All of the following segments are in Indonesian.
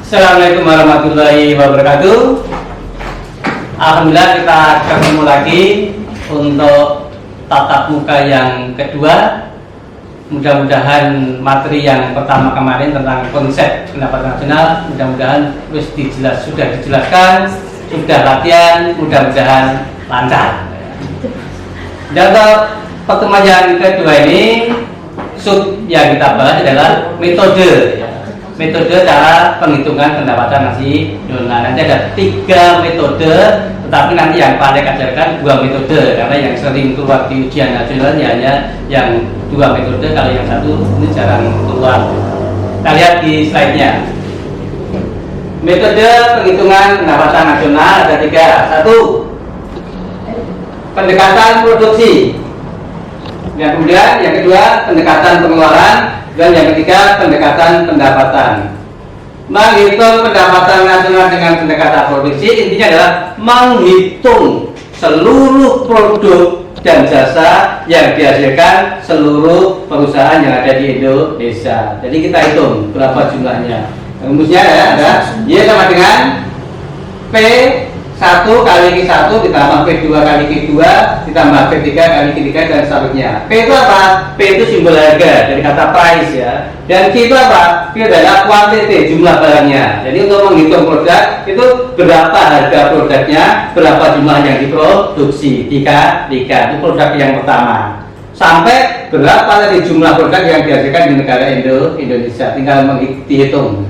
Assalamualaikum warahmatullahi wabarakatuh. Alhamdulillah kita ketemu lagi untuk tatap muka yang kedua. Mudah-mudahan materi yang pertama kemarin tentang konsep pendapatan nasional mudah-mudahan sudah dijelaskan, sudah latihan, mudah-mudahan lancar. Dan untuk pertemuan yang kedua ini sub yang kita bahas adalah metode. Metode cara penghitungan pendapatan nasional. Nanti ada 3 metode, tetapi nanti yang paling ajarkan 2 metode karena yang sering keluar di ujian nasional hanya yang 2 metode, kalau yang satu ini jarang keluar. Kita lihat di slide-nya. Metode penghitungan pendapatan nasional ada 3. 1. Pendekatan produksi. Yang kemudian yang kedua pendekatan pengeluaran, dan yang ketiga pendekatan pendapatan. Menghitung pendapatan nasional dengan pendekatan produksi intinya adalah menghitung seluruh produk dan jasa yang dihasilkan seluruh perusahaan yang ada di Indonesia. Jadi kita hitung berapa jumlahnya. Rumusnya ada Y sama dengan P1 kali Q1 ditambah P2 kali Q2 ditambah P3 kali Q3 dan seterusnya. P itu apa? P itu simbol harga dari kata price ya. Dan Q itu apa? Q adalah quantity, jumlah barangnya. Jadi untuk menghitung produk itu berapa harga produknya, berapa jumlah yang diproduksi. 3 itu produk yang pertama. Sampai berapa tadi jumlah produk yang dihasilkan di negara Indonesia, tinggal dihitung.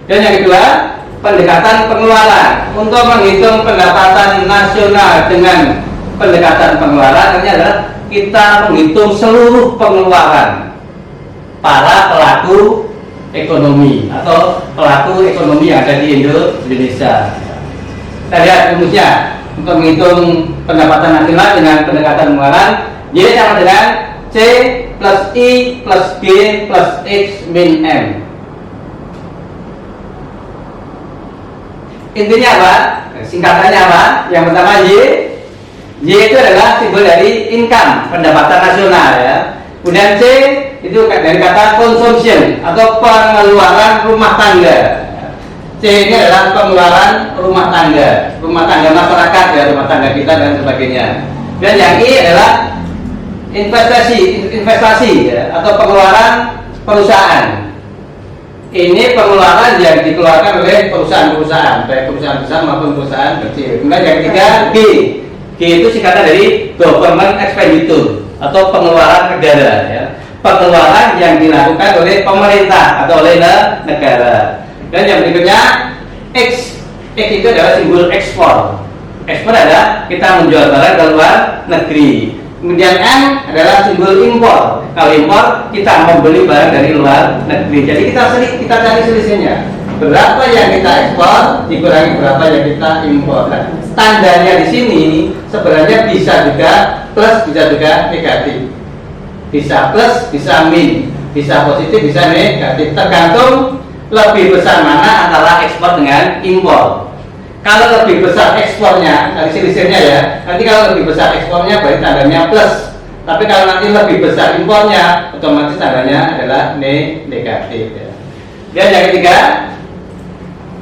Dan yang kedua pendekatan pengeluaran. Untuk menghitung pendapatan nasional dengan pendekatan pengeluaran artinya adalah kita menghitung seluruh pengeluaran para pelaku ekonomi atau pelaku ekonomi yang ada di Indonesia. Kita lihat rumusnya. Untuk menghitung pendapatan nasional dengan pendekatan pengeluaran, Y sama dengan C plus I plus G plus X min M. Intinya apa? Singkatannya apa? Yang pertama Y. Y itu adalah simbol dari income, pendapatan nasional ya. Kemudian C itu dari kata consumption atau pengeluaran rumah tangga. C ini adalah pengeluaran rumah tangga masyarakat ya, rumah tangga kita dan sebagainya. Dan yang I adalah investasi ya, atau pengeluaran perusahaan. Ini pengeluaran yang dikeluarkan oleh perusahaan-perusahaan, baik perusahaan besar maupun perusahaan kecil. Kemudian yang ketiga G. G itu singkatan dari government expenditure atau pengeluaran negara ya. Pengeluaran yang dilakukan oleh pemerintah atau oleh negara. Dan yang berikutnya X. X itu adalah simbol ekspor. Ekspor adalah kita menjual barang ke luar negeri. Kemudian M adalah simbol impor. Kalau impor kita membeli barang dari luar negeri. Jadi kita cari selisihnya. Berapa yang kita ekspor dikurangi berapa yang kita impor. Nah, standarnya di sini sebenarnya bisa juga plus, bisa juga negatif. Bisa plus, bisa min, bisa positif, bisa negatif. Tergantung lebih besar mana antara ekspor dengan impor. Kalau lebih besar ekspornya, dari selisihnya ya, nanti kalau lebih besar ekspornya berarti tandanya plus. Tapi kalau nanti lebih besar impornya, otomatis tandanya adalah negatif ya. Dan yang ketiga,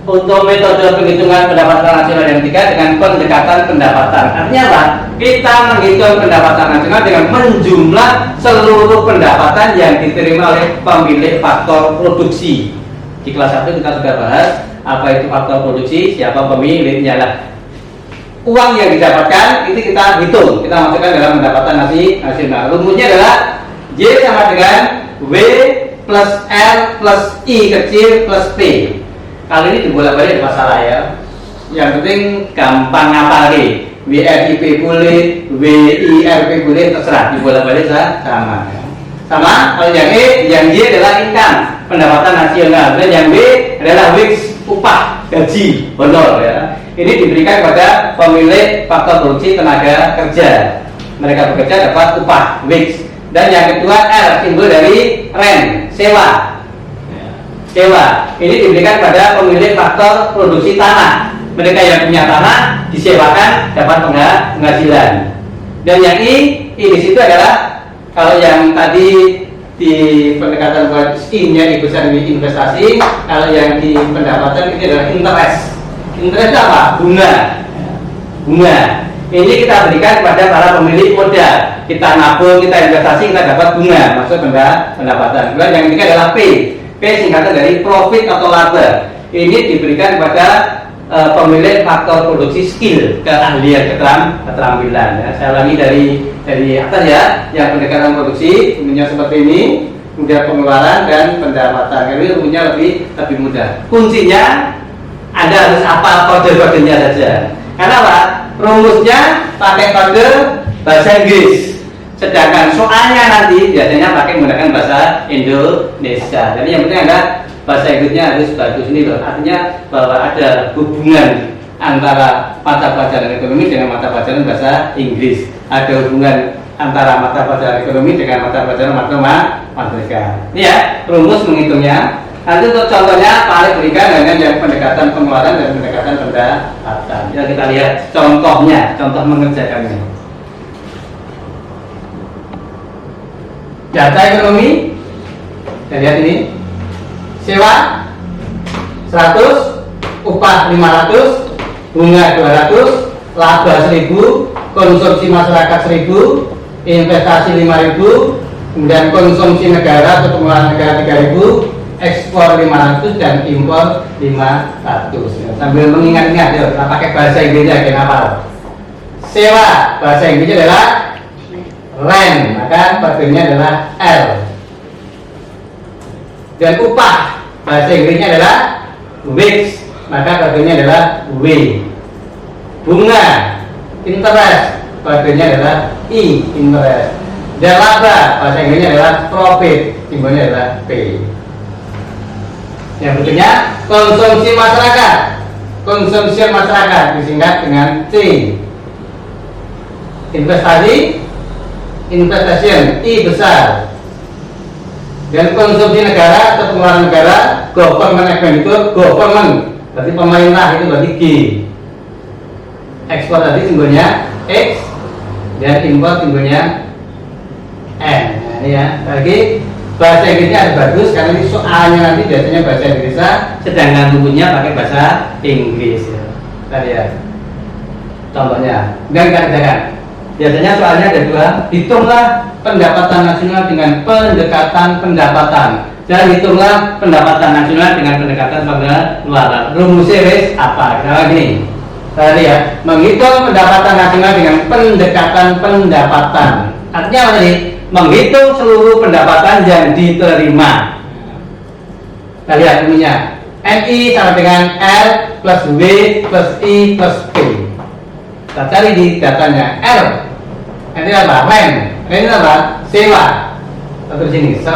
untuk metode penghitungan pendapatan nasional yang ketiga dengan pendekatan pendapatan. Artinya apa? Kita menghitung pendapatan nasional dengan menjumlah seluruh pendapatan yang diterima oleh pemilik faktor produksi. Di kelas 1 kita sudah bahas apa itu faktor produksi, siapa pemiliknya lah. Uang yang didapatkan itu kita hitung, kita masukkan dalam pendapatan nasional. Rumusnya adalah Y sama dengan W plus L plus I kecil plus P. Kali ini dibolak-balik masalah ya. Yang penting gampang ngapal nih. WRIP boleh, WIRP boleh, terserah dibolak-balik sama. Sama. Kalau yang E, yang Y adalah income, pendapatan nasional, dan yang B adalah wage, upah, gaji, honor ya. Ini diberikan kepada pemilik faktor produksi tenaga kerja. Mereka bekerja dapat upah, wage. Dan yang kedua R, simbol dari rent, sewa. Sewa. Ini diberikan pada pemilik faktor produksi tanah. Mereka yang punya tanah disewakan dapat penghasilan. Dan yang I di situ adalah kalau yang tadi di pendekatan I-nya I besar ini investasi, kalau yang di pendapatan ini adalah interest. Interest apa? Bunga. Bunga. Ini kita berikan kepada para pemilik modal. Kita nabung, kita investasi, kita dapat bunga. Maksud pendapatan. Kemudian yang ketiga adalah P. P singkatan dari profit atau laba. Ini diberikan kepada pemilik faktor produksi skill, keahlian, keterampilan. Ya. Saya ulangi dari atas ya, yang pendekatan produksi umumnya seperti ini, kemudian pengeluaran dan pendapatan. Ini umumnya lebih mudah. Kuncinya Anda harus hafal kode-kodenya saja. Karena apa? Rumusnya pakai kode bahasa Inggris. Sedangkan soalnya nanti biasanya pakai menggunakan bahasa Indonesia. Jadi yang penting adalah bahasa Inggrisnya harus bagus ini loh. Artinya bahwa ada hubungan antara mata pelajaran ekonomi dengan mata pelajaran bahasa Inggris. Ada hubungan antara mata pelajaran ekonomi dengan mata pelajaran matematika. Ini ya rumus menghitungnya. Nanti untuk contohnya Pak berikan dengan yang pendekatan pengeluaran dan pendekatan pendapatan. Ya kita lihat contohnya, contoh mengerjakannya. Data ekonomi, kita lihat ini. Sewa 100, upah 500, bunga 200, laba 1000, konsumsi masyarakat 1000, investasi 5000, kemudian konsumsi negara atau pengeluaran negara 3000, ekspor 500 dan impor 500. Ya, sambil mengingat-ingat ya, kita pakai bahasa Inggrisnya kenapa? Sewa bahasa Inggrisnya adalah rent, maka kodenya adalah L. Dan upah bahasa Inggrisnya adalah wage, maka kodenya adalah W. Bunga interest, kodenya adalah I, interest. Dan laba bahasa Inggrisnya adalah profit, simbolnya adalah P. Yang berikutnya konsumsi masyarakat. Konsumsi masyarakat disingkat dengan C. Investasi, investasi I besar. Dan konsumsi negara atau pengeluaran negara, government expenditure, government berarti pemerintah, itu berarti G. Ekspor tadi simbolnya X dan impor simbolnya N. Nah, ini ya. Lagi bahasa Inggrisnya harus bagus karena ini soalnya nanti biasanya bahasa Indonesia, sedangkan bukunya pakai bahasa Inggris. Ya. Kita lihat contohnya. Dan kita kerjakan. Biasanya soalnya ada dua. Hitunglah pendapatan nasional dengan pendekatan pendapatan. Dan hitunglah pendapatan nasional dengan pendekatan pengeluaran. Rumusnya wis apa? Kita lagi nih. Kita lihat. Menghitung pendapatan nasional dengan pendekatan pendapatan. Artinya apa nih? Menghitung seluruh pendapatan yang diterima. Kita lihat rumusnya. NI sama dengan R plus W plus I plus P. Kita cari di datanya. R ini apa? Rent. Rent itu apa? Sewa. Terus sini 100.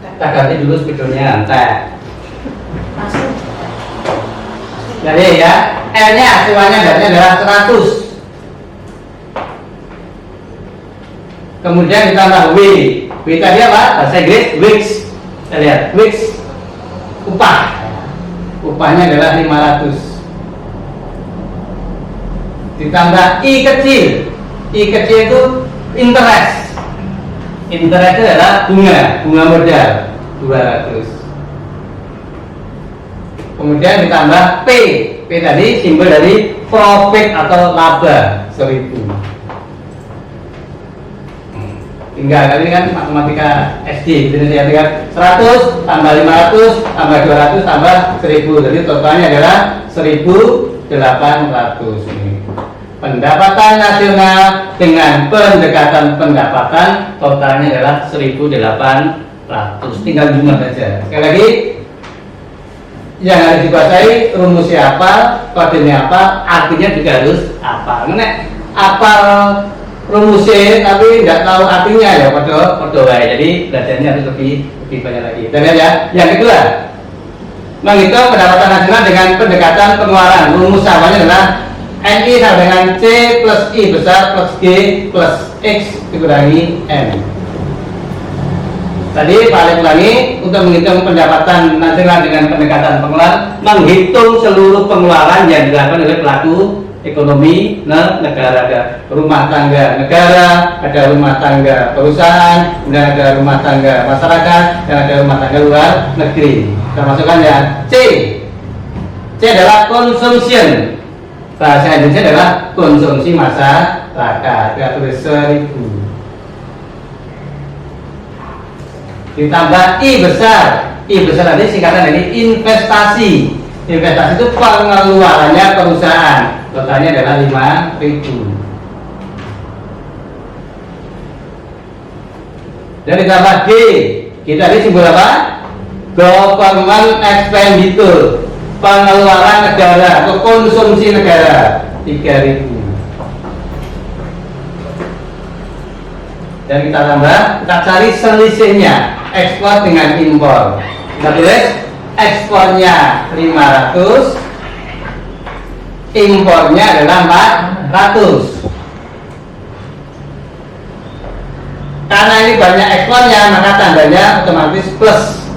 Kita ganti dulu spidolnya. Jadi ya, L-nya sewanya datanya adalah 100. Kemudian ditambah W. W tadi apa? Bahasa Inggris wage. Kita lihat wage, upah. Upahnya adalah 500. Ditambah I kecil. I kecil itu interest. Interest itu adalah bunga modal 200. Kemudian ditambah P. P tadi simbol dari profit atau laba 1000. Tinggal kali kan matematika SD, jadi saya lihat 100 tambah 500 tambah 200 tambah 1000, jadi totalnya adalah 1800 ini. Pendapatan nasional dengan pendekatan pendapatan totalnya adalah 1800. Tinggal jumlah saja. Sekali lagi, yang harus dikuasai rumusnya apa, kodenya apa, artinya juga harus apa. Nek apal rumusnya tapi nggak tahu artinya ya podo wae. Jadi belajarnya harus lebih banyak lagi. Dan ya, yang kedua, menghitung pendapatan nasional dengan pendekatan pengeluaran. Rumus awalnya adalah NI sama dengan C plus I besar plus G plus X dikurangi M. Tadi Pak ulangi, untuk menghitung pendapatan nasional dengan pendekatan pengeluaran, menghitung seluruh pengeluaran yang dilakukan oleh pelaku ekonomi negara, ada rumah tangga negara, ada rumah tangga perusahaan, kemudian ada rumah tangga masyarakat, dan ada rumah tangga luar negeri. Kita masukkan ya. C adalah consumption. Bahasa Indonesia adalah konsumsi masyarakat. Kita tulis 1000. Ditambah I besar. I besar nanti singkatan dari investasi. Investasi itu pengeluarannya perusahaan. Totalnya adalah 5.000. Dan ditambah G. Kita tadi simbol apa? Government expenditure. Pengeluaran negara atau konsumsi negara 3.000. Dan kita tambah, kita cari selisihnya ekspor dengan impor. Kita tulis ekspornya 500, impornya adalah 400. Karena ini banyak ekspornya, maka tandanya otomatis plus.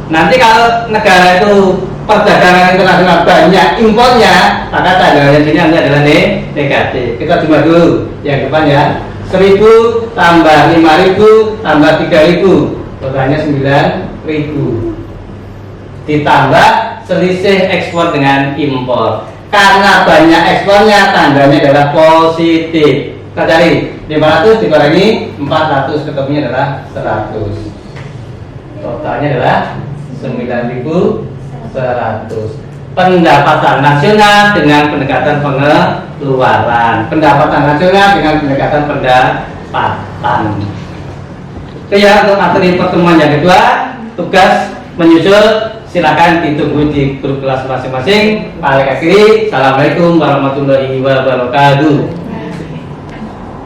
Nanti kalau negara itu perdagangan internasional banyak impornya, maka tandanya sini nanti adalah negatif. Kita coba dulu yang depan ya. 1000 tambah 5.000 tambah 3.000, totalnya 9.000. Ditambah selisih ekspor dengan impor. Karena banyak ekspornya, tandanya adalah positif. Kita cari 500 dikurangi 400, ketemunya adalah 100. Totalnya adalah 9.100. Pendapatan nasional dengan pendekatan pengeluaran. Pendapatan nasional dengan pendekatan pendapatan. Oke ya, untuk materi pertemuan yang kedua, tugas menyusul silakan ditunggu di grup kelas masing-masing. Assalamualaikum warahmatullahi wabarakatuh.